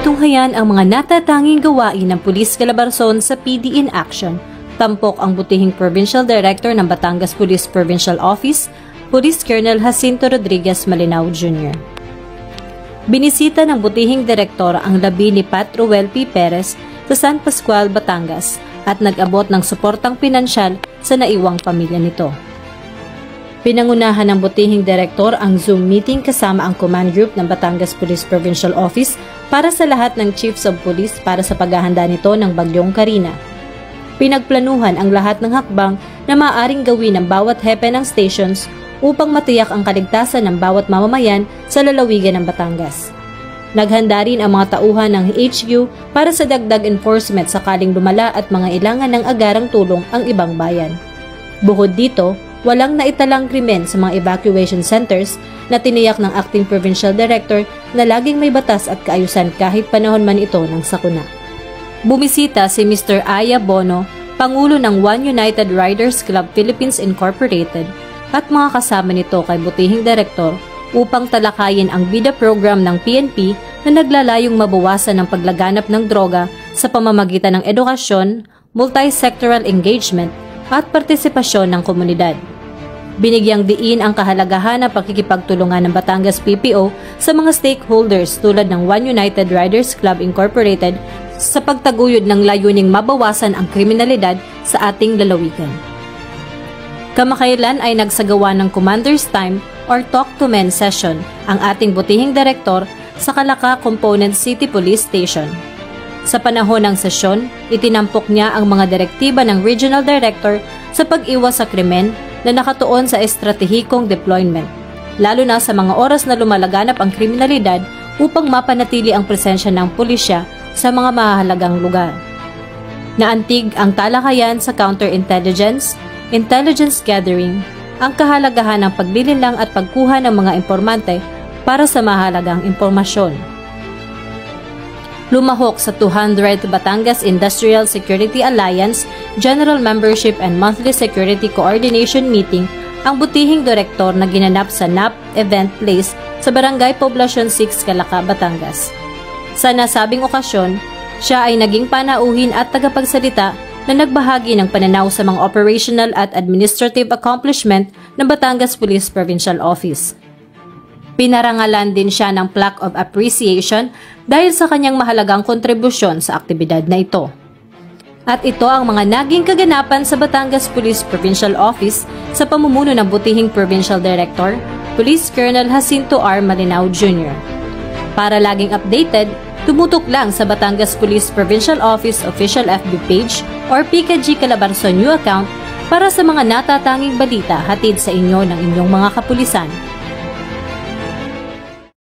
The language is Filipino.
tunghayan ang mga natatanging gawain ng Pulis Calabarzon sa PD in Action. Tampok ang butihing Provincial Director ng Batangas Police Provincial Office, Police Colonel Jacinto Rodriguez Malinao Jr. Binisita ng butihing direktor ang labi ni Pat Ruel P. Perez sa San Pascual, Batangas at nag-abot ng suportang pinansyal sa naiwang pamilya nito. Pinangunahan ng butihing direktor ang Zoom meeting kasama ang Command Group ng Batangas Police Provincial Office para sa lahat ng Chiefs of Police para sa paghahanda nito ng Bagyong Karina. Pinagplanuhan ang lahat ng hakbang na maaaring gawin ng bawat hepe ng stations upang matiyak ang kaligtasan ng bawat mamamayan sa lalawigan ng Batangas. Naghanda rin ang mga tauhan ng HQ para sa dagdag enforcement sakaling lumala at mga ilangan ng agarang tulong ang ibang bayan. Bukod dito, walang naitalang krimen sa mga evacuation centers na tiniyak ng Acting Provincial Director na laging may batas at kaayusan kahit panahon man ito ng sakuna. Bumisita si Mr. Aya Bono, Pangulo ng One United Riders Club Philippines Incorporated at mga kasama nito kay butihing direktor upang talakayin ang BIDA program ng PNP na naglalayong mabawasan ng paglaganap ng droga sa pamamagitan ng edukasyon, multi-sectoral engagement at partisipasyon ng komunidad. Binigyang diin ang kahalagahan ng pakikipagtulungan ng Batangas PPO sa mga stakeholders tulad ng One United Riders Club Incorporated sa pagtaguyod ng layuning mabawasan ang kriminalidad sa ating lalawigan. Kamakailan ay nagsagawa ng Commander's Time or Talk to Men session ang ating butihing direktor sa Calaca Component City Police Station. Sa panahon ng sesyon, itinampok niya ang mga direktiba ng Regional Director sa pag-iwas sa krimen na nakatuon sa estratehikong deployment, lalo na sa mga oras na lumalaganap ang kriminalidad upang mapanatili ang presensya ng pulisya sa mga mahahalagang lugar. Naantig ang talakayan sa counterintelligence, intelligence gathering, ang kahalagahan ng paglilinlang at pagkuha ng mga impormante para sa mahalagang impormasyon. Lumahok sa 200th Batangas Industrial Security Alliance General Membership and Monthly Security Coordination Meeting ang butihing direktor na ginanap sa NAP Event Place sa Barangay Poblacion 6, Calaca, Batangas. Sa nasabing okasyon, siya ay naging panauhin at tagapagsalita na nagbahagi ng pananaw sa mga operational at administrative accomplishment ng Batangas Police Provincial Office. Pinarangalan din siya ng Plaque of Appreciation dahil sa kanyang mahalagang kontribusyon sa aktibidad na ito. At ito ang mga naging kaganapan sa Batangas Police Provincial Office sa pamumuno ng butihing Provincial Director, Police Colonel Jacinto R. Malinao Jr. Para laging updated, tumutok lang sa Batangas Police Provincial Office official FB page or PKG Calabarzon new account para sa mga natatanging balita hatid sa inyo ng inyong mga kapulisan.